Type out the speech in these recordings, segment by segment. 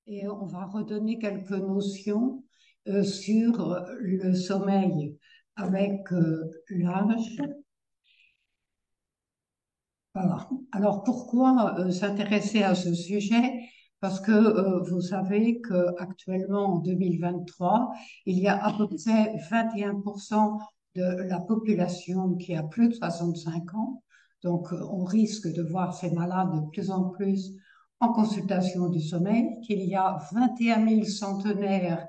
et on va redonner quelques notions sur le sommeil avec l'âge. Voilà. Alors pourquoi s'intéresser à ce sujet? Parce que vous savez qu'actuellement en 2023, il y a à peu près 21% de la population qui a plus de 65 ans. Donc on risque de voir ces malades de plus en plus en consultation du sommeil, qu'il y a 21 000 centenaires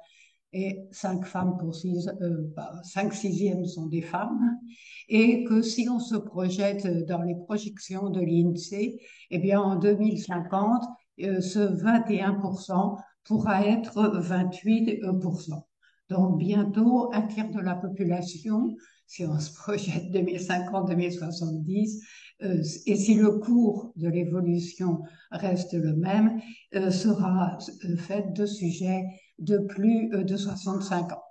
et 5 femmes pour 5/6 sont des femmes, et que si on se projette dans les projections de l'INSEE, eh bien en 2050, ce 21% pourra être 28%. Donc bientôt, un tiers de la population, si on se projette 2050-2070, et si le cours de l'évolution reste le même, sera fait de sujets de plus de 65 ans.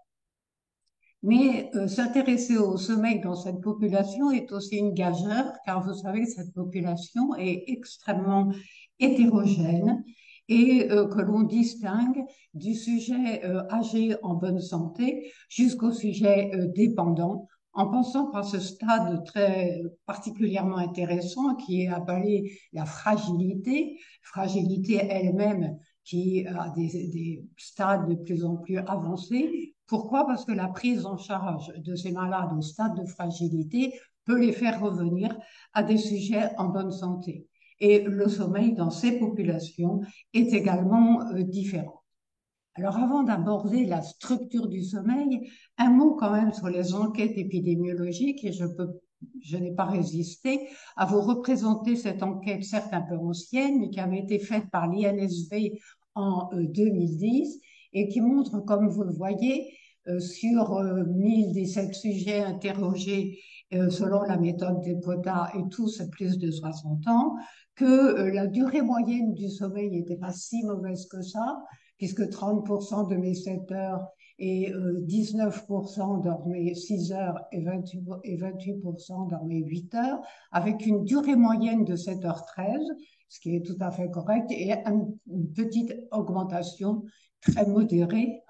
Mais s'intéresser au sommeil dans cette population est aussi une gageure, car vous savez, cette population est extrêmement hétérogène et que l'on distingue du sujet âgé en bonne santé jusqu'au sujet dépendant, en passant par ce stade très particulièrement intéressant qui est appelé la fragilité, fragilité elle-même qui a des stades de plus en plus avancés. Pourquoi? Parce que la prise en charge de ces malades au stade de fragilité peut les faire revenir à des sujets en bonne santé. Et le sommeil dans ces populations est également différent. Alors avant d'aborder la structure du sommeil, un mot quand même sur les enquêtes épidémiologiques, et je n'ai pas résisté à vous représenter cette enquête, certes un peu ancienne, mais qui avait été faite par l'INSV en 2010 et qui montre, comme vous le voyez, sur 1017 sujets interrogés selon la méthode des quotas et tous à plus de 60 ans, que la durée moyenne du sommeil n'était pas si mauvaise que ça, puisque 30% dormaient 7 heures et 19% dormaient 6 heures et 28% dormaient 8 heures, avec une durée moyenne de 7h13, ce qui est tout à fait correct, et une petite augmentation très modérée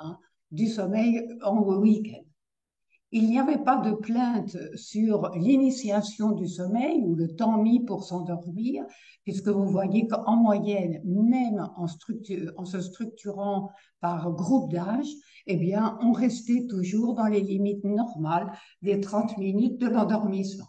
du sommeil en week-end. Il n'y avait pas de plainte sur l'initiation du sommeil ou le temps mis pour s'endormir, puisque vous voyez qu'en moyenne, même en se structurant par groupe d'âge, eh bien, on restait toujours dans les limites normales des 30 minutes de l'endormissement.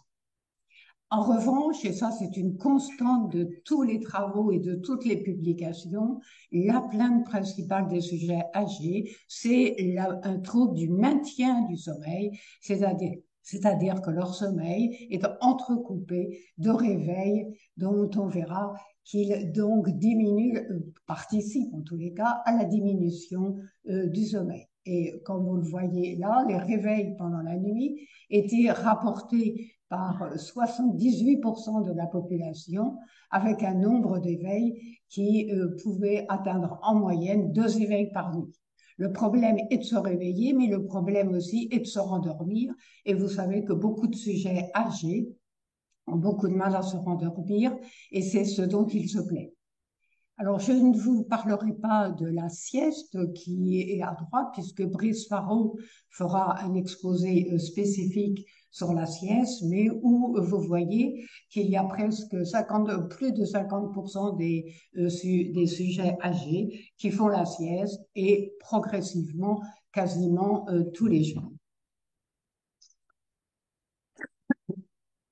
En revanche, et ça c'est une constante de tous les travaux et de toutes les publications, la plainte principale des sujets âgés, c'est un trouble du maintien du sommeil, c'est-à-dire que leur sommeil est entrecoupé de réveils dont on verra qu'ils donc diminuent, participent en tous les cas à la diminution du sommeil. Et comme vous le voyez là, les réveils pendant la nuit étaient rapportés par 78% de la population, avec un nombre d'éveils qui pouvait atteindre en moyenne 2 éveils par nuit. Le problème est de se réveiller, mais le problème aussi est de se rendormir. Et vous savez que beaucoup de sujets âgés ont beaucoup de mal à se rendormir, et c'est ce dont ils se plaignent. Alors, je ne vous parlerai pas de la sieste qui est à droite, puisque Brice Faro fera un exposé spécifique sur la sieste, mais où vous voyez qu'il y a presque 50, plus de 50% des sujets âgés qui font la sieste et progressivement, quasiment tous les jours.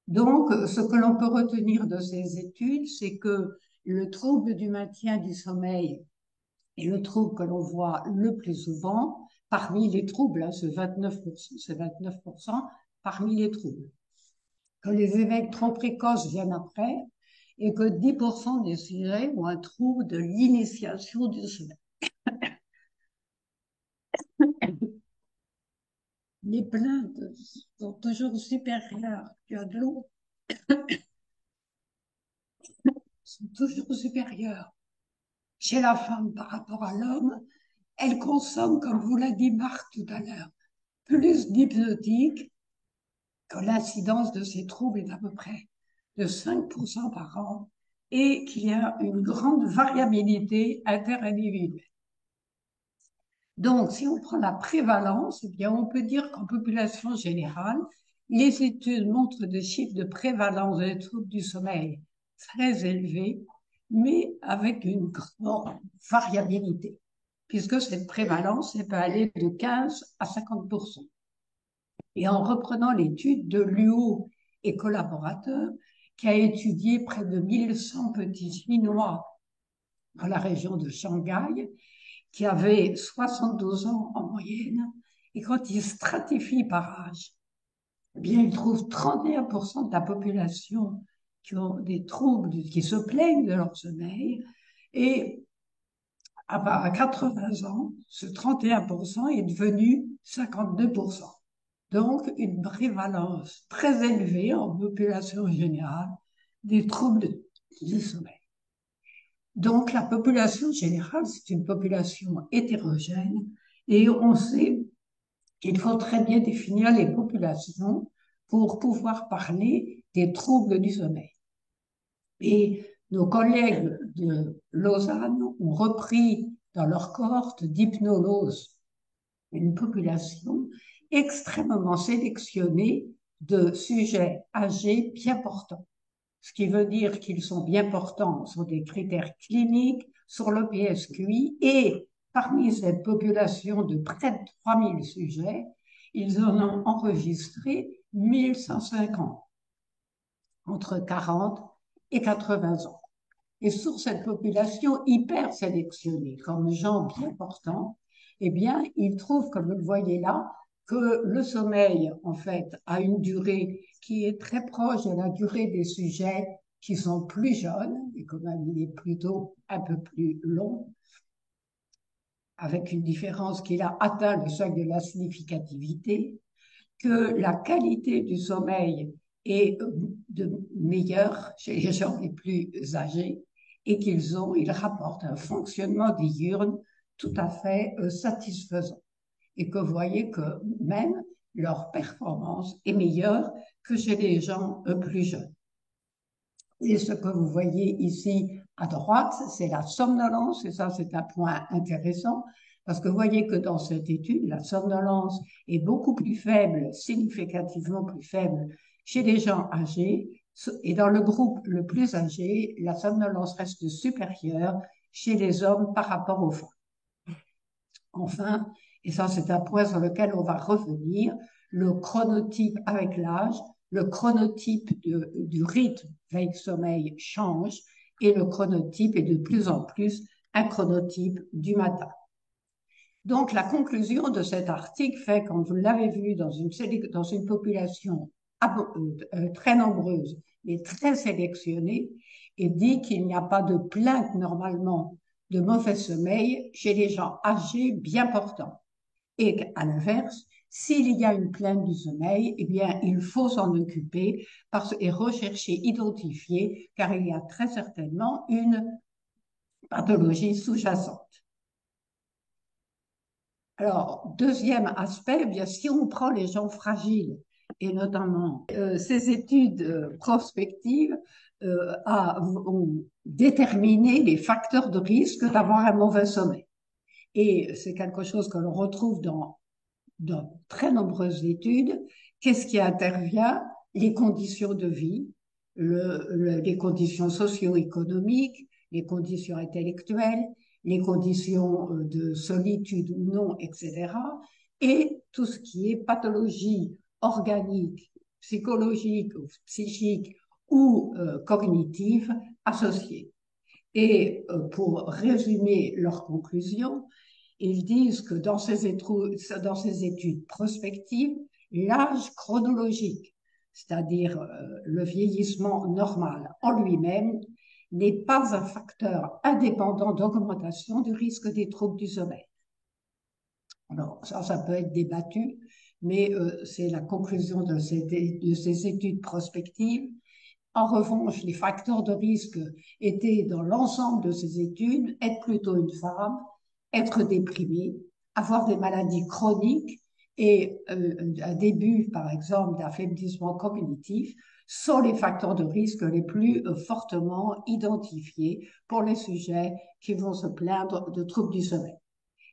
Donc, ce que l'on peut retenir de ces études, c'est que le trouble du maintien du sommeil et le trouble que l'on voit le plus souvent, parmi les troubles, hein, c'est 29% parmi les troubles, que les éveils trop précoces viennent après et que 10% des sujets ont un trouble de l'initiation du sommeil. Les plaintes sont toujours supérieures, tu as de l'eau, sont toujours supérieures chez la femme par rapport à l'homme. Elle consomme, comme vous l'a dit Marc tout à l'heure, plus d'hypnotiques, que l'incidence de ces troubles est à peu près de 5% par an et qu'il y a une grande variabilité interindividuelle. Donc, si on prend la prévalence, eh bien, on peut dire qu'en population générale, les études montrent des chiffres de prévalence des troubles du sommeil très élevés, mais avec une grande variabilité, puisque cette prévalence, elle peut aller de 15 à 50%. Et en reprenant l'étude de Luo et collaborateurs, qui a étudié près de 1100 petits Chinois dans la région de Shanghai, qui avaient 72 ans en moyenne, et quand ils stratifient par âge, eh bien, ils trouvent 31% de la population qui ont des troubles, qui se plaignent de leur sommeil, et à 80 ans, ce 31% est devenu 52%. Donc, une prévalence très élevée en population générale des troubles du sommeil. Donc, la population générale, c'est une population hétérogène et on sait qu'il faut très bien définir les populations pour pouvoir parler des troubles du sommeil. Et nos collègues de Lausanne ont repris dans leur cohorte d'hypnologue une population extrêmement sélectionnée de sujets âgés bien portants. Ce qui veut dire qu'ils sont bien portants sur des critères cliniques, sur le PSQI, et parmi cette population de près de 3000 sujets, ils en ont enregistré 1150 entre 40 et 80 ans. Et sur cette population hyper sélectionnée, comme gens bien portants, eh bien, ils trouvent, comme vous le voyez là, que le sommeil, en fait, a une durée qui est très proche de la durée des sujets qui sont plus jeunes, et quand même, il est plutôt un peu plus long, avec une différence qu'il a atteint le seuil de la significativité, que la qualité du sommeil est meilleure chez les gens les plus âgés et ils rapportent un fonctionnement diurne tout à fait satisfaisant. Et que vous voyez que même leur performance est meilleure que chez les gens plus jeunes. Et ce que vous voyez ici à droite, c'est la somnolence, et ça c'est un point intéressant, parce que vous voyez que dans cette étude, la somnolence est beaucoup plus faible, significativement plus faible chez les gens âgés, et dans le groupe le plus âgé, la somnolence reste supérieure chez les hommes par rapport aux femmes. Enfin, et ça c'est un point sur lequel on va revenir, le chronotype avec l'âge, le chronotype du rythme veille-sommeil change et le chronotype est de plus en plus un chronotype du matin. Donc la conclusion de cet article fait, comme vous l'avez vu, dans une population très nombreuse, mais très sélectionnée, et dit qu'il n'y a pas de plainte normalement de mauvais sommeil chez les gens âgés bien portants. Et à l'inverse, s'il y a une plainte du sommeil, eh bien, il faut s'en occuper et rechercher, identifier, car il y a très certainement une pathologie sous-jacente. Alors, deuxième aspect, eh bien, si on prend les gens fragiles, et notamment ces études prospectives ont déterminé les facteurs de risque d'avoir un mauvais sommeil. Et c'est quelque chose que l'on retrouve dans très nombreuses études. Qu'est-ce qui intervient? Les conditions de vie, les conditions socio-économiques, les conditions intellectuelles, les conditions de solitude ou non, etc. Et tout ce qui est pathologie organique, psychologique, psychique ou cognitive associée. Et pour résumer leurs conclusions, ils disent que dans ces études prospectives, l'âge chronologique, c'est-à-dire le vieillissement normal en lui-même, n'est pas un facteur indépendant d'augmentation du risque des troubles du sommeil. Alors, ça peut être débattu, mais c'est la conclusion de ces études prospectives. En revanche, les facteurs de risque étaient dans l'ensemble de ces études, être plutôt une femme, être déprimé, avoir des maladies chroniques et un début, par exemple, d'affaiblissement cognitif sont les facteurs de risque les plus fortement identifiés pour les sujets qui vont se plaindre de troubles du sommeil.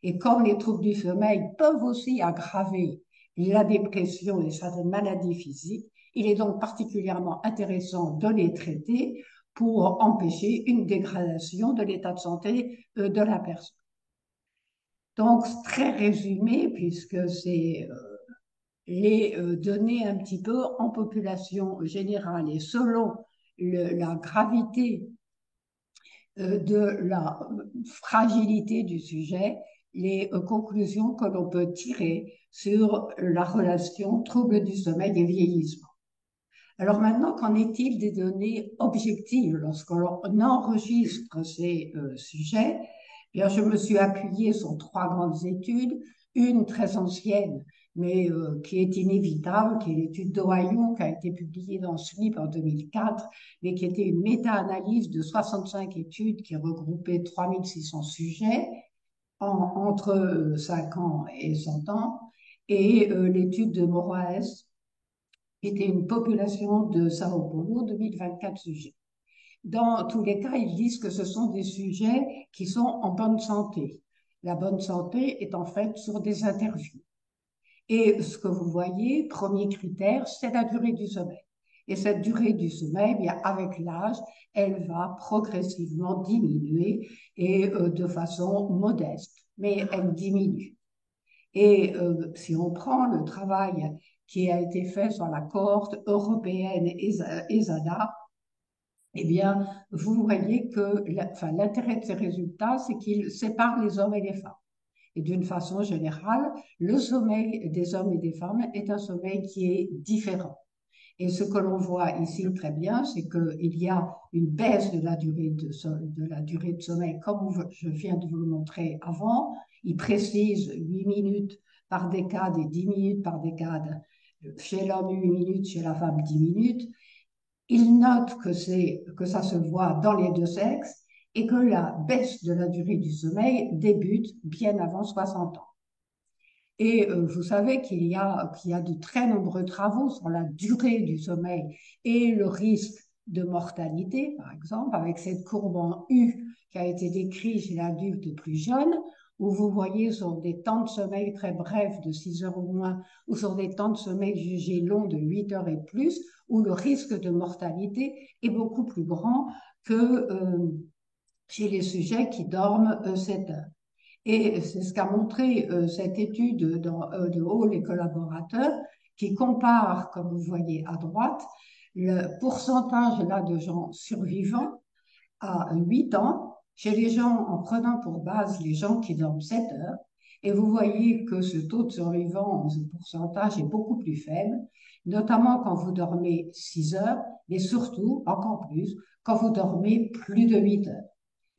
Et comme les troubles du sommeil peuvent aussi aggraver la dépression et certaines maladies physiques, il est donc particulièrement intéressant de les traiter pour empêcher une dégradation de l'état de santé de la personne. Donc, très résumé, puisque c'est les données un petit peu en population générale et selon la gravité de la fragilité du sujet, les conclusions que l'on peut tirer sur la relation trouble du sommeil et vieillissement. Alors maintenant, qu'en est-il des données objectives lorsqu'on enregistre ces sujets? Eh bien, je me suis appuyée sur trois grandes études, une très ancienne, mais qui est inévitable, qui est l'étude d'Ohio, qui a été publiée dans SLIP en 2004, mais qui était une méta-analyse de 65 études qui regroupait 3600 sujets entre 5 ans et 100 ans, et l'étude de Moraes, qui était une population de Sao Paulo de 1024 sujets. Dans tous les cas, ils disent que ce sont des sujets qui sont en bonne santé. La bonne santé est en fait sur des interviews. Et ce que vous voyez, premier critère, c'est la durée du sommeil. Et cette durée du sommeil, bien, avec l'âge, elle va progressivement diminuer et de façon modeste, mais elle diminue. Et si on prend le travail qui a été fait sur la cohorte européenne ESADA, eh bien, vous voyez que l'intérêt de ces résultats, c'est qu'ils séparent les hommes et les femmes. Et d'une façon générale, le sommeil des hommes et des femmes est un sommeil qui est différent. Et ce que l'on voit ici très bien, c'est qu'il y a une baisse de la durée de sommeil, comme je viens de vous le montrer avant. Il précise 8 minutes par décade et 10 minutes par décade. Chez l'homme, 8 minutes, chez la femme, 10 minutes. Il note que ça se voit dans les deux sexes et que la baisse de la durée du sommeil débute bien avant 60 ans. Et vous savez qu'il y a de très nombreux travaux sur la durée du sommeil et le risque de mortalité, par exemple, avec cette courbe en U qui a été décrite chez l'adulte plus jeune, où vous voyez sur des temps de sommeil très brefs de 6 heures ou moins, ou sur des temps de sommeil jugés longs de 8 heures et plus, où le risque de mortalité est beaucoup plus grand que chez les sujets qui dorment 7 heures. Et c'est ce qu'a montré cette étude de Hall et collaborateurs qui compare, comme vous voyez à droite, le pourcentage là, de gens survivants à 8 ans chez les gens en prenant pour base les gens qui dorment 7 heures. Et vous voyez que ce taux de survivants, ce pourcentage est beaucoup plus faible, notamment quand vous dormez 6 heures, mais surtout, encore plus, quand vous dormez plus de 8 heures.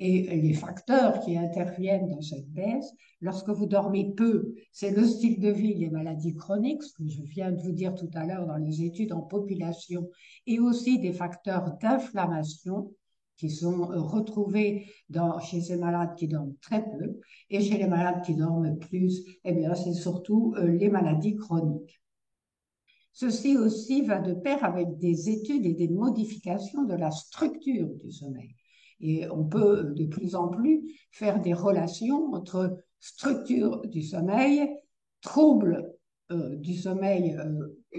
Et les facteurs qui interviennent dans cette baisse, lorsque vous dormez peu, c'est le style de vie, les maladies chroniques, ce que je viens de vous dire tout à l'heure dans les études en population, et aussi des facteurs d'inflammation qui sont retrouvés chez ces malades qui dorment très peu, et chez les malades qui dorment plus, eh bien, c'est surtout les maladies chroniques. Ceci aussi va de pair avec des études et des modifications de la structure du sommeil. Et on peut de plus en plus faire des relations entre structure du sommeil, troubles du sommeil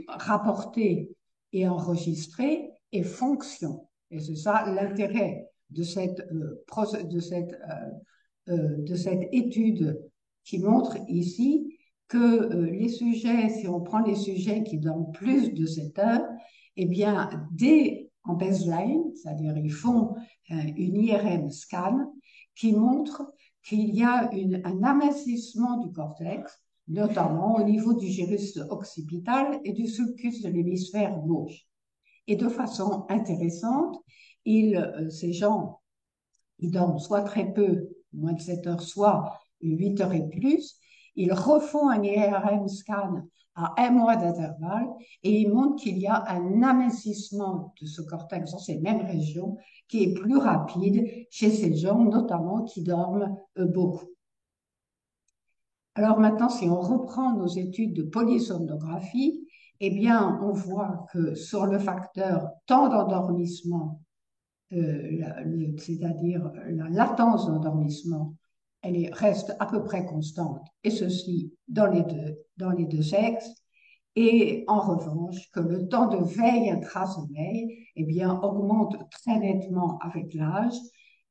rapportés et enregistrés, et fonction. Et c'est ça l'intérêt de cette étude qui montre ici que les sujets, si on prend les sujets qui dorment plus de 7 heures, eh bien, dès en baseline, c'est-à-dire ils font une IRM scan qui montre qu'il y a un amincissement du cortex, notamment au niveau du gyrus occipital et du sulcus de l'hémisphère gauche. Et de façon intéressante, ces gens, ils dorment soit très peu, moins de 7 heures, soit 8 heures et plus, ils refont un IRM scan à un mois d'intervalle et ils montrent qu'il y a un amincissement de ce cortex dans ces mêmes régions qui est plus rapide chez ces gens, notamment qui dorment beaucoup. Alors maintenant, si on reprend nos études de polysomnographie, eh bien, on voit que sur le facteur temps d'endormissement, c'est-à-dire la latence d'endormissement reste à peu près constante, et ceci dans les deux sexes. Et en revanche, que le temps de veille intra-sommeil, eh bien, augmente très nettement avec l'âge,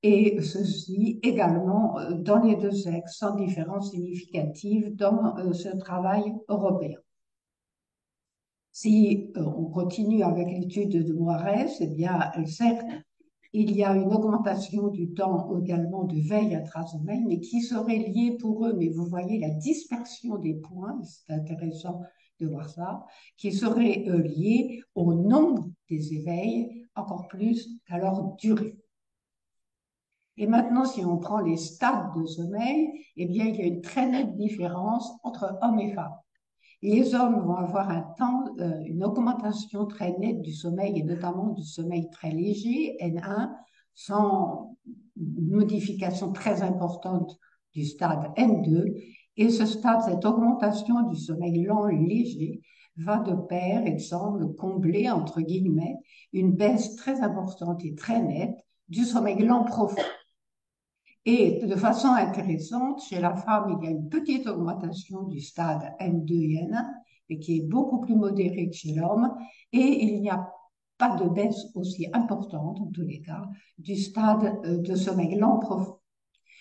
et ceci également dans les deux sexes, sans différence significative dans ce travail européen. Si on continue avec l'étude de Moirès, eh bien, certes, il y a une augmentation du temps également de veille intra-sommeil, mais qui serait liée pour eux, mais vous voyez la dispersion des points, c'est intéressant de voir ça, qui serait liée au nombre des éveils, encore plus qu'à leur durée. Et maintenant, si on prend les stades de sommeil, eh bien, il y a une très nette différence entre hommes et femmes. Les hommes vont avoir une augmentation très nette du sommeil, et notamment du sommeil très léger, N1, sans modification très importante du stade N2. Et cette augmentation du sommeil lent léger va de pair et semble combler, entre guillemets, une baisse très importante et très nette du sommeil lent profond. Et de façon intéressante, chez la femme, il y a une petite augmentation du stade N2 et N1, mais qui est beaucoup plus modérée que chez l'homme, et il n'y a pas de baisse aussi importante, en tous les cas, du stade de sommeil lent profond.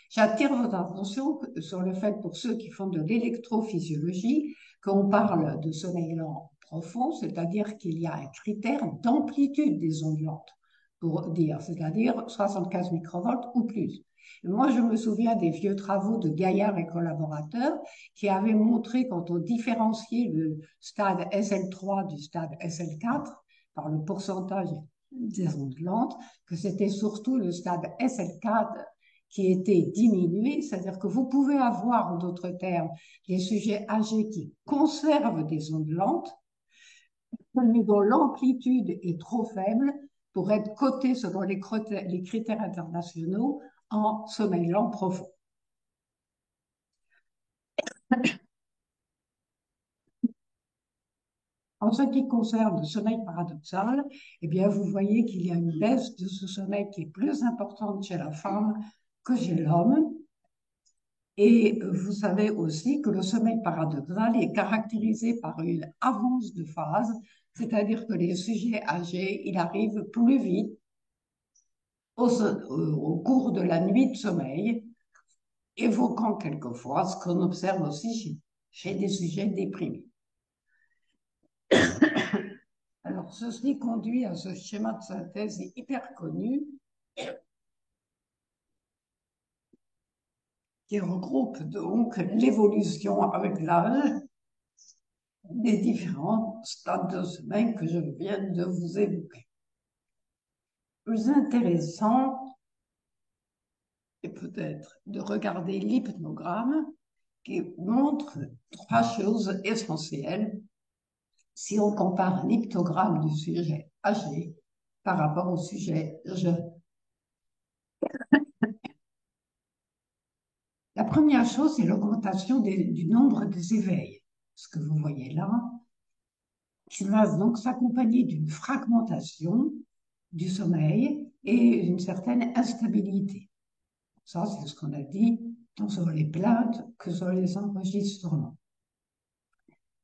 J'attire votre attention sur le fait, pour ceux qui font de l'électrophysiologie, qu'on parle de sommeil lent profond, c'est-à-dire qu'il y a un critère d'amplitude des ondes lentes, pour dire, c'est-à-dire 75 microvolts ou plus. Moi, je me souviens des vieux travaux de Gaillard et collaborateurs qui avaient montré, quand on différenciait le stade SL3 du stade SL4 par le pourcentage des ondes lentes, que c'était surtout le stade SL4 qui était diminué, c'est-à-dire que vous pouvez avoir, en d'autres termes, des sujets âgés qui conservent des ondes lentes, mais dont l'amplitude est trop faible pour être cotés selon les critères internationaux en sommeil lent profond. En ce qui concerne le sommeil paradoxal, eh bien, vous voyez qu'il y a une baisse de ce sommeil qui est plus importante chez la femme que chez l'homme. Et vous savez aussi que le sommeil paradoxal est caractérisé par une avance de phase, c'est-à-dire que les sujets âgés, ils arrivent plus vite au cours de la nuit de sommeil, évoquant quelquefois ce qu'on observe aussi chez des sujets déprimés. Alors, ceci conduit à ce schéma de synthèse hyper connu qui regroupe donc l'évolution avec l'âge des différents stades de sommeil que je viens de vous évoquer. Plus intéressant est peut-être de regarder l'hypnogramme qui montre trois choses essentielles si on compare un hypnogramme du sujet âgé par rapport au sujet jeune. La première chose, c'est l'augmentation du nombre des éveils. Ce que vous voyez là, qui va donc s'accompagner d'une fragmentation du sommeil et une certaine instabilité. Ça, c'est ce qu'on a dit tant sur les plaintes que sur les enregistrements.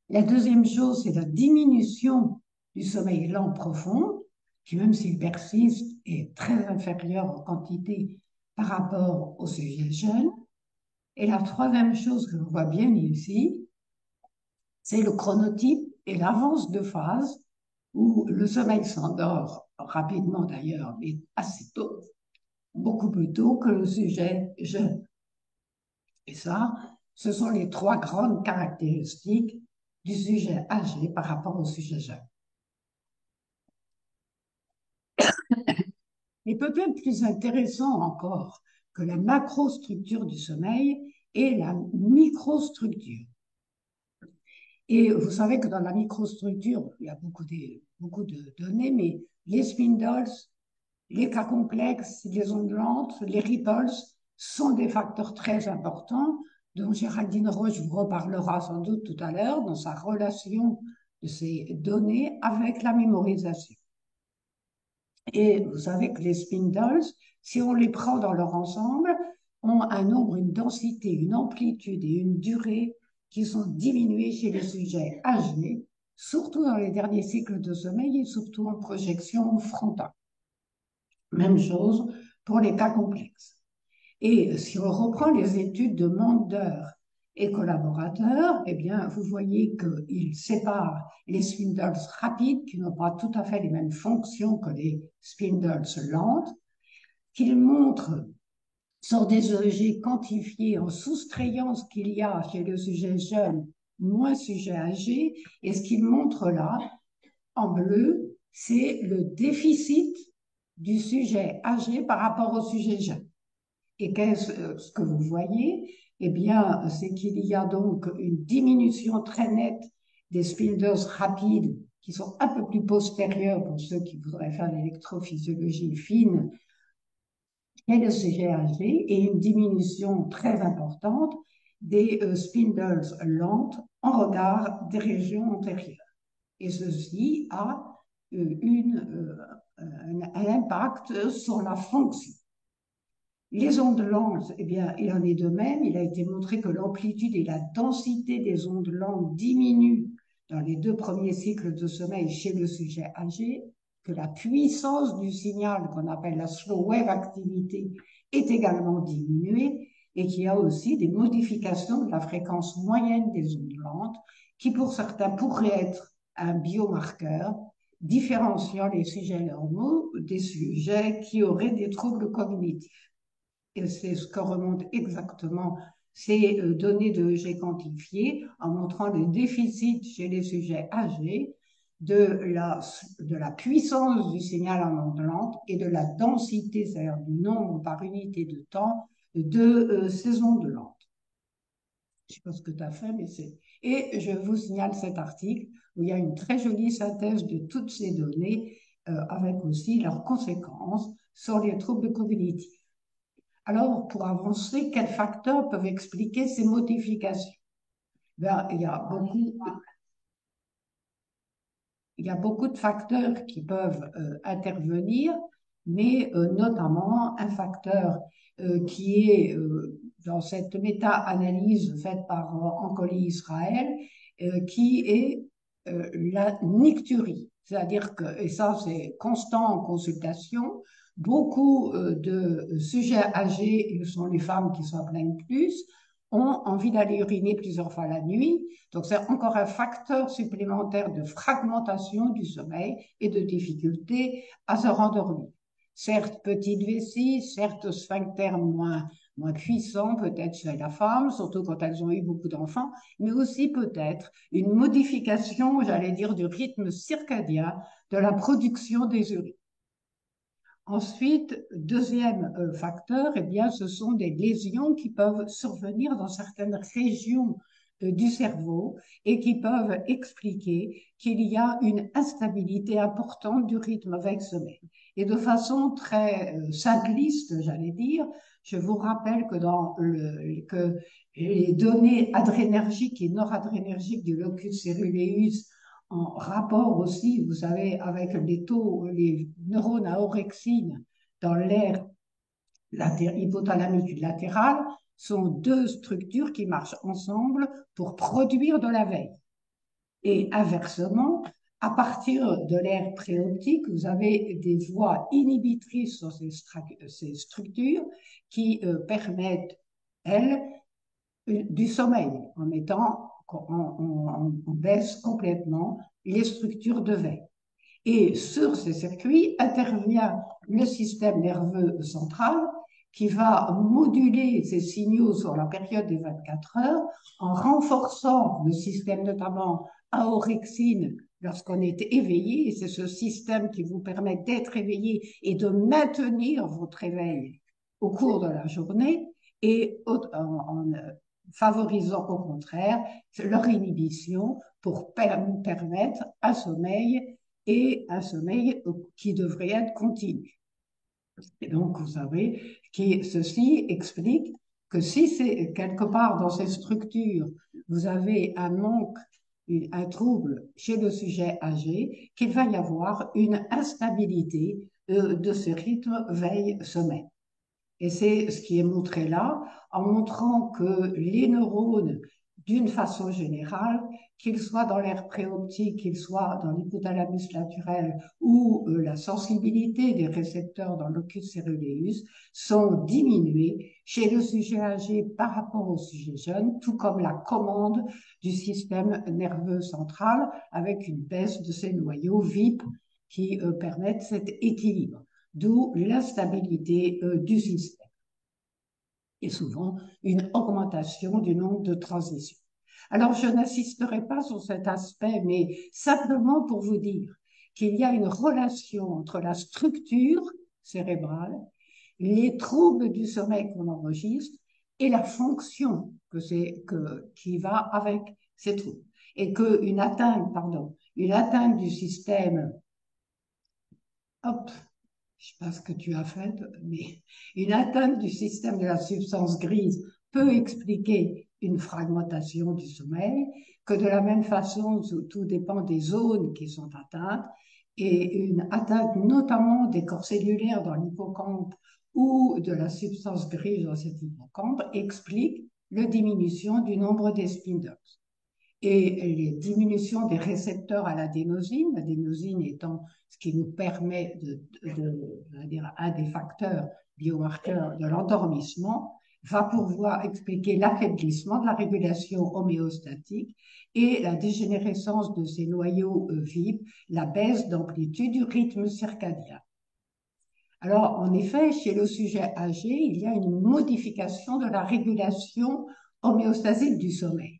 La deuxième chose, c'est la diminution du sommeil lent profond, qui, même s'il persiste, est très inférieur en quantité par rapport au sujet jeune. Et la troisième chose que l'on voit bien ici, c'est le chronotype et l'avance de phase, où le sommeil s'endort rapidement d'ailleurs, mais assez tôt, beaucoup plus tôt que le sujet jeune. Et ça, ce sont les trois grandes caractéristiques du sujet âgé par rapport au sujet jeune. Et peut-être plus intéressant encore que la macrostructure du sommeil est la microstructure. Et vous savez que dans la microstructure, il y a beaucoup de données, mais les spindles, les cas complexes, les ondes lentes, les ripples sont des facteurs très importants dont Géraldine Roche vous reparlera sans doute tout à l'heure dans sa relation de ces données avec la mémorisation. Et vous savez que les spindles, si on les prend dans leur ensemble, ont un nombre, une densité, une amplitude et une durée qui sont diminuées chez les sujets âgés, surtout dans les derniers cycles de sommeil et surtout en projection frontale. Même chose pour les cas complexes. Et si on reprend les études de Mander et collaborateurs, eh bien, vous voyez qu'ils séparent les spindles rapides, qui n'ont pas tout à fait les mêmes fonctions que les spindles lentes, qu'ils montrent sur des EEG quantifiés en soustrayant ce qu'il y a chez le sujet jeune, moins sujet âgé, et ce qu'ils montrent là, en bleu, c'est le déficit du sujet âgé par rapport au sujet jeune. Et qu'est-ce que vous voyez? Eh bien, c'est qu'il y a donc une diminution très nette des spindles rapides qui sont un peu plus postérieurs pour ceux qui voudraient faire l'électrophysiologie fine et le sujet âgé, et une diminution très importante des spindles lentes en regard des régions antérieures. Et ceci a un impact sur la fonction. Les ondes lentes, eh bien, il en est de même. Il a été montré que l'amplitude et la densité des ondes lentes diminuent dans les 2 premiers cycles de sommeil chez le sujet âgé, que la puissance du signal, qu'on appelle la slow wave activity, est également diminuée et qu'il y a aussi des modifications de la fréquence moyenne des ondes lentes qui, pour certains, pourraient être un biomarqueur différenciant les sujets normaux des sujets qui auraient des troubles cognitifs. Et c'est ce que remontent exactement ces données de EEG quantifiées en montrant le déficit chez les sujets âgés de la puissance du signal en ondes lentes et de la densité, c'est-à-dire du nombre par unité de temps de ces ondes lentes. Je ne sais pas ce que tu as fait, mais c'est... Et je vous signale cet article où il y a une très jolie synthèse de toutes ces données avec aussi leurs conséquences sur les troubles cognitifs. Alors, pour avancer, quels facteurs peuvent expliquer ces modifications? Ben, il y a beaucoup de facteurs qui peuvent intervenir, mais notamment un facteur qui est dans cette méta-analyse faite par Ancoli Israël, qui est la nicturie. C'est-à-dire que, et ça c'est constant en consultation, beaucoup de sujets âgés, et ce sont les femmes qui s'en plaignent plus, ont envie d'aller uriner plusieurs fois la nuit. Donc, c'est encore un facteur supplémentaire de fragmentation du sommeil et de difficulté à se rendormir. Certes, petite vessie, certes, sphincter moins puissant, peut-être chez la femme, surtout quand elles ont eu beaucoup d'enfants, mais aussi peut-être une modification, j'allais dire, du rythme circadien de la production des urines. Ensuite, deuxième facteur, eh bien, ce sont des lésions qui peuvent survenir dans certaines régions du cerveau et qui peuvent expliquer qu'il y a une instabilité importante du rythme veille-sommeil. Et de façon très simpliste, j'allais dire, je vous rappelle que les données adrénergiques et noradrénergiques du locus coeruleus en rapport aussi, vous savez, avec les neurones à orexine dans l'aire hypothalamique latérale, sont 2 structures qui marchent ensemble pour produire de la veille. Et inversement, à partir de l'aire préoptique, vous avez des voies inhibitrices sur ces structures qui permettent, elles, du sommeil, en mettant, on baisse complètement les structures de veille. Et sur ces circuits intervient le système nerveux central qui va moduler ces signaux sur la période des 24 heures en renforçant le système notamment à orexine lorsqu'on est éveillé. Et c'est ce système qui vous permet d'être éveillé et de maintenir votre éveil au cours de la journée et en favorisant au contraire leur inhibition pour permettre un sommeil et un sommeil qui devrait être continu. Et donc, vous savez, ceci explique que si c'est quelque part dans ces structures, vous avez un manque, un trouble chez le sujet âgé, qu'il va y avoir une instabilité de ce rythme veille-sommeil. Et c'est ce qui est montré là, en montrant que les neurones, d'une façon générale, qu'ils soient dans l'aire préoptique, qu'ils soient dans l'hypothalamus naturel ou la sensibilité des récepteurs dans l'ocus ceruleus, sont diminués chez le sujet âgé par rapport au sujet jeune, tout comme la commande du système nerveux central avec une baisse de ces noyaux VIP qui permettent cet équilibre, d'où l'instabilité du système et souvent une augmentation du nombre de transitions. Alors, je n'insisterai pas sur cet aspect, mais simplement pour vous dire qu'il y a une relation entre la structure cérébrale, les troubles du sommeil qu'on enregistre et la fonction qui va avec ces troubles. Et une atteinte du système, hop, je ne sais pas ce que tu as fait, mais une atteinte du système de la substance grise peut expliquer une fragmentation du sommeil, que de la même façon, tout dépend des zones qui sont atteintes, et une atteinte notamment des corps cellulaires dans l'hippocampe ou de la substance grise dans cet hippocampe explique la diminution du nombre des spindles et les diminutions des récepteurs à l'adénosine étant ce qui nous permet dire, un des facteurs biomarqueurs de l'endormissement, va pouvoir expliquer l'affaiblissement de la régulation homéostatique et la dégénérescence de ces noyaux VIP, la baisse d'amplitude du rythme circadien. Alors, en effet, chez le sujet âgé, il y a une modification de la régulation homéostasique du sommeil.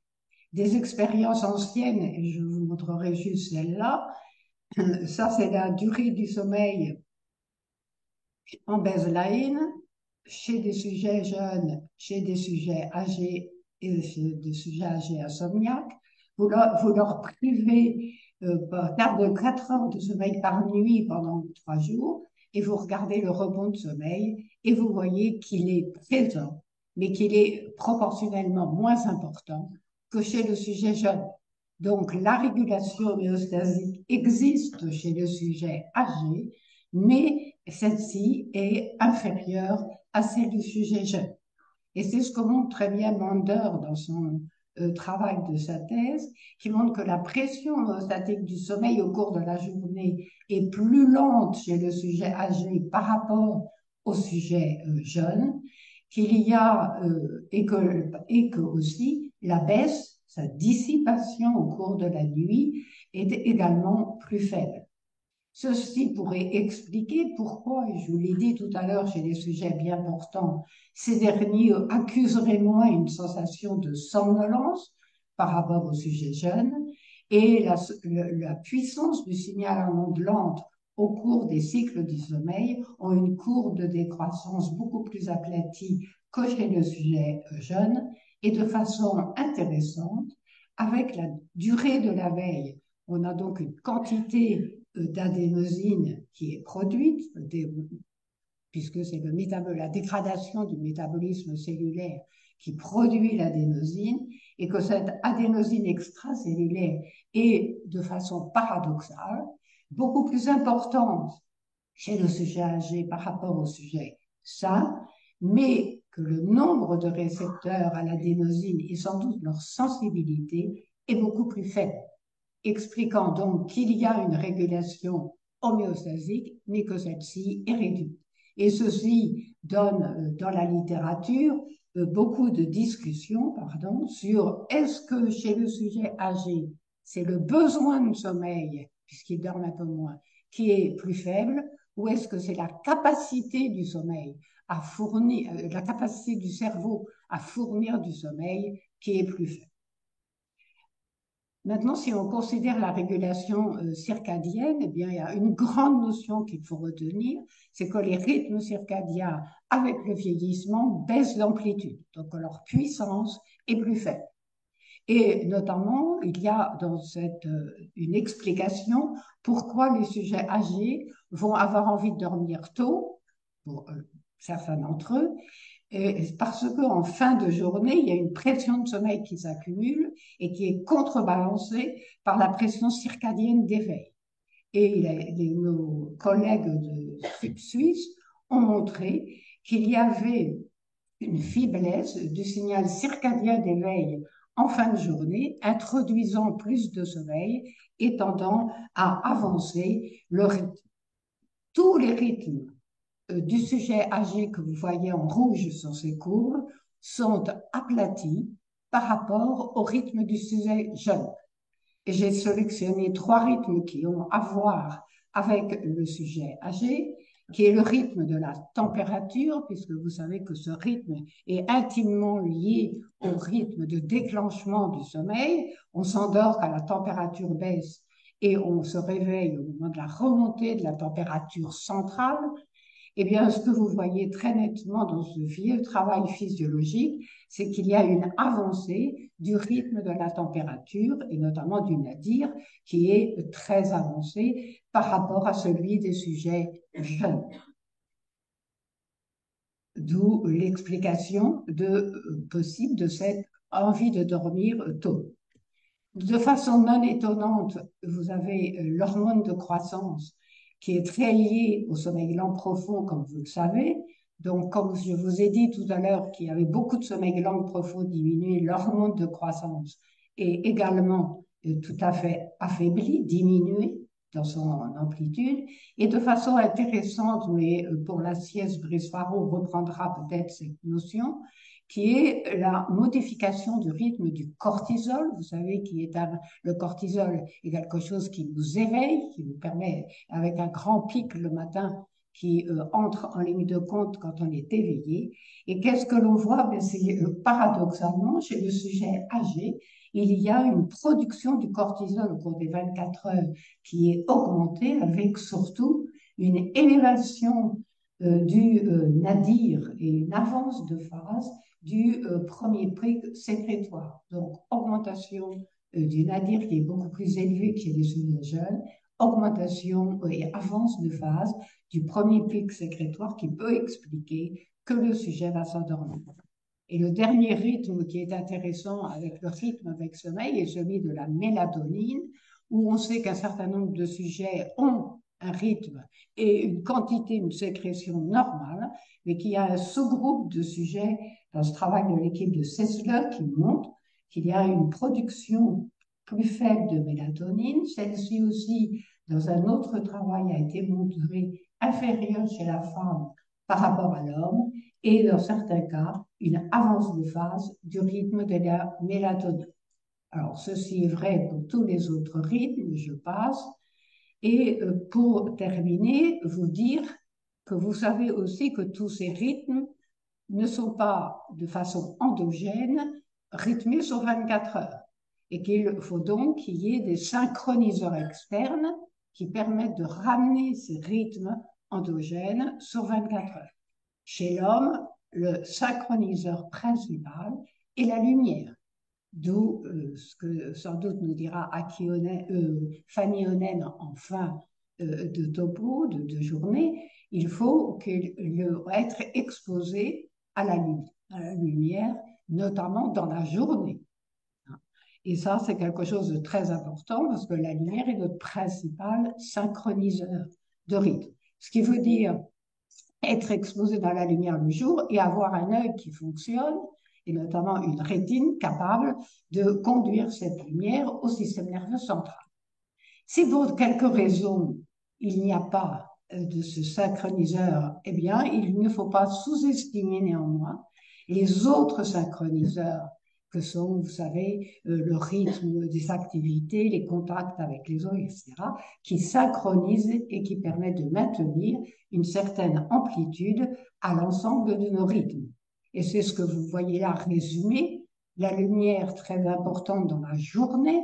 Des expériences anciennes, et je vous montrerai juste celle-là. Ça, c'est la durée du sommeil en baseline chez des sujets jeunes, chez des sujets âgés et chez des sujets âgés insomniaques. Vous leur privez de 4 heures de sommeil par nuit pendant 3 jours et vous regardez le rebond de sommeil et vous voyez qu'il est présent, mais qu'il est proportionnellement moins important que chez le sujet jeune. Donc, la régulation homéostasique existe chez le sujet âgé, mais celle-ci est inférieure à celle du sujet jeune. Et c'est ce que montre très bien Mander dans son travail de sa thèse, qui montre que la pression homéostatique du sommeil au cours de la journée est plus lente chez le sujet âgé par rapport au sujet jeune, qu'il y a et que aussi la baisse, sa dissipation au cours de la nuit est également plus faible. Ceci pourrait expliquer pourquoi, et je vous l'ai dit tout à l'heure chez les sujets bien portants, ces derniers accuseraient moins une sensation de somnolence par rapport aux sujets jeunes, et la puissance du signal en ondes lentes au cours des cycles du sommeil ont une courbe de décroissance beaucoup plus aplatie que chez le sujet jeune, et de façon intéressante, avec la durée de la veille. On a donc une quantité d'adénosine qui est produite, puisque c'est la dégradation du métabolisme cellulaire qui produit l'adénosine, et que cette adénosine extracellulaire est, de façon paradoxale, beaucoup plus importante chez le sujet âgé par rapport au sujet sain, mais que le nombre de récepteurs à l'adénosine et sans doute leur sensibilité est beaucoup plus faible, expliquant donc qu'il y a une régulation homéostasique, mais que celle-ci est réduite. Et ceci donne dans la littérature beaucoup de discussions sur est-ce que chez le sujet âgé, c'est le besoin de sommeil, puisqu'il dort un peu moins, qui est plus faible, ou est-ce que c'est la capacité du sommeil à fournir, la capacité du cerveau à fournir du sommeil qui est plus faible. Maintenant, si on considère la régulation circadienne, eh bien, il y a une grande notion qu'il faut retenir, c'est que les rythmes circadiens, avec le vieillissement, baissent d'amplitude, donc leur puissance est plus faible. Et notamment, il y a dans une explication pourquoi les sujets âgés vont avoir envie de dormir tôt, pour certains d'entre eux, parce qu'en fin de journée, il y a une pression de sommeil qui s'accumule et qui est contrebalancée par la pression circadienne d'éveil. Et nos collègues de Suisse ont montré qu'il y avait une faiblesse du signal circadien d'éveil en fin de journée, introduisant plus de sommeil et tendant à avancer le rythme. Tous les rythmes du sujet âgé que vous voyez en rouge sur ces courbes sont aplatis par rapport au rythme du sujet jeune. Et j'ai sélectionné trois rythmes qui ont à voir avec le sujet âgé, qui est le rythme de la température, puisque vous savez que ce rythme est intimement lié au rythme de déclenchement du sommeil. On s'endort quand la température baisse et on se réveille au moment de la remontée de la température centrale. Eh bien, ce que vous voyez très nettement dans ce vieux travail physiologique, c'est qu'il y a une avancée du rythme de la température et notamment du nadir qui est très avancé par rapport à celui des sujets jeunes. D'où l'explication possible de cette envie de dormir tôt. De façon non étonnante, vous avez l'hormone de croissance qui est très liée au sommeil lent profond, comme vous le savez. Donc, comme je vous ai dit tout à l'heure qu'il y avait beaucoup de sommeil lent profond diminué, l'hormone de croissance est également tout à fait affaibli, diminué dans son amplitude. Et de façon intéressante, mais pour la sieste, Brice Faro reprendra peut-être cette notion, qui est la modification du rythme du cortisol. Vous savez, le cortisol est quelque chose qui nous éveille, qui nous permet, avec un grand pic le matin, qui entre en ligne de compte quand on est éveillé. Et qu'est-ce que l'on voit? Ben, c'est paradoxalement, chez le sujet âgé, il y a une production du cortisol au cours des 24 heures qui est augmentée, avec surtout une élévation du nadir et une avance de phase du premier pic sécrétoire. Donc, augmentation du nadir qui est beaucoup plus élevé que chez les sujets jeunes, augmentation et avance de phase du premier pic sécrétoire qui peut expliquer que le sujet va s'endormir. Et le dernier rythme qui est intéressant avec le rythme avec sommeil est celui de la mélatonine, où on sait qu'un certain nombre de sujets ont un rythme et une quantité, une sécrétion normale, mais qu'il y a un sous-groupe de sujets dans ce travail de l'équipe de Sessler qui montre qu'il y a une production plus faible de mélatonine. Celle-ci aussi, dans un autre travail, a été montrée inférieure chez la femme par rapport à l'homme, et dans certains cas, une avance de phase du rythme de la mélatonine. Alors, ceci est vrai pour tous les autres rythmes, je passe. Et pour terminer, vous dire que vous savez aussi que tous ces rythmes ne sont pas de façon endogène rythmés sur 24 heures et qu'il faut donc qu'il y ait des synchroniseurs externes qui permettent de ramener ces rythmes endogènes sur 24 heures. Chez l'homme, le synchroniseur principal est la lumière, d'où ce que sans doute nous dira Fanny Onen en fin de topo, de journée. Il faut être exposé à la lumière, notamment dans la journée. Et ça, c'est quelque chose de très important parce que la lumière est notre principal synchroniseur de rythme. Ce qui veut dire être exposé dans la lumière le jour et avoir un œil qui fonctionne, et notamment une rétine capable de conduire cette lumière au système nerveux central. Si pour quelque raison il n'y a pas de ce synchroniseur, eh bien, il ne faut pas sous-estimer néanmoins les autres synchroniseurs que sont, vous savez, le rythme des activités, les contacts avec les autres, etc., qui synchronisent et qui permettent de maintenir une certaine amplitude à l'ensemble de nos rythmes. Et c'est ce que vous voyez là résumé, la lumière très importante dans la journée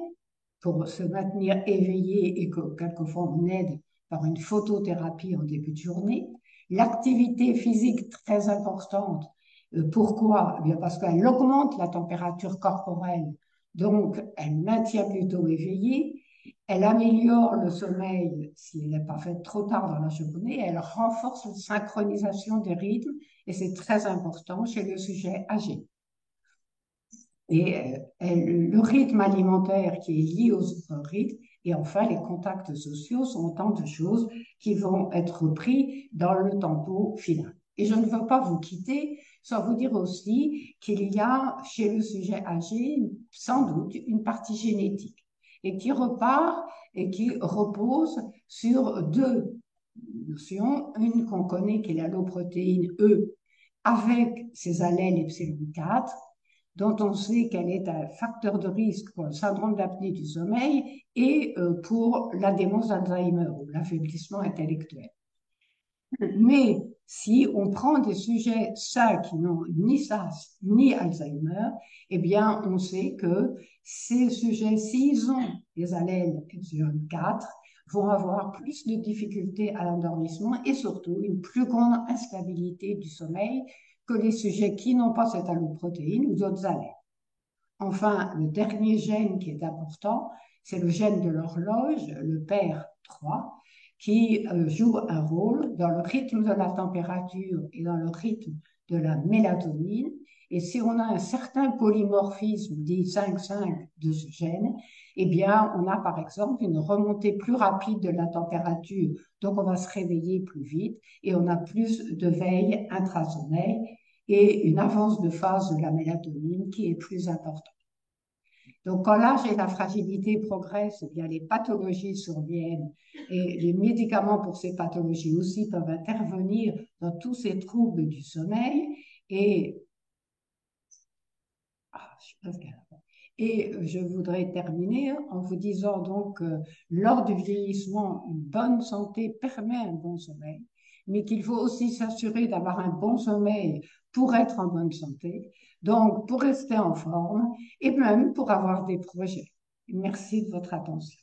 pour se maintenir éveillé et que quelquefois on aide par une photothérapie en début de journée, l'activité physique très importante. Pourquoi? Eh bien parce qu'elle augmente la température corporelle, donc elle maintient plutôt éveillé, elle améliore le sommeil s'il n'est pas fait trop tard dans la journée, elle renforce la synchronisation des rythmes et c'est très important chez le sujet âgé. Et le rythme alimentaire qui est lié aux autres rythmes, et enfin les contacts sociaux sont autant de choses qui vont être pris dans le tempo final. Et je ne veux pas vous quitter sans vous dire aussi qu'il y a chez le sujet âgé sans doute une partie génétique et qui repart et qui repose sur deux notions. Une qu'on connaît qui est l'alloprotéine E avec ses allèles epsilon 4 dont on sait qu'elle est un facteur de risque pour le syndrome d'apnée du sommeil et pour la démence d'Alzheimer ou l'affaiblissement intellectuel. Mais si on prend des sujets sains qui n'ont ni SARS ni Alzheimer, eh bien, on sait que ces sujets, s'ils ont des allèles epsilon 4, vont avoir plus de difficultés à l'endormissement et surtout une plus grande instabilité du sommeil que les sujets qui n'ont pas cette alloprotéine ou d'autres allèles. Enfin, le dernier gène qui est important, c'est le gène de l'horloge, le PER3, qui joue un rôle dans le rythme de la température et dans le rythme de la mélatonine. Et si on a un certain polymorphisme, dit 5,5 de ce gène, eh bien, on a par exemple une remontée plus rapide de la température, donc on va se réveiller plus vite et on a plus de veille intrasommeil et une avance de phase de la mélatonine qui est plus importante. Donc, quand l'âge et la fragilité progressent, eh bien, les pathologies surviennent et les médicaments pour ces pathologies aussi peuvent intervenir dans tous ces troubles du sommeil. Et, je voudrais terminer en vous disant donc que lors du vieillissement, une bonne santé permet un bon sommeil, mais qu'il faut aussi s'assurer d'avoir un bon sommeil pour être en bonne santé, donc pour rester en forme et même pour avoir des projets. Merci de votre attention.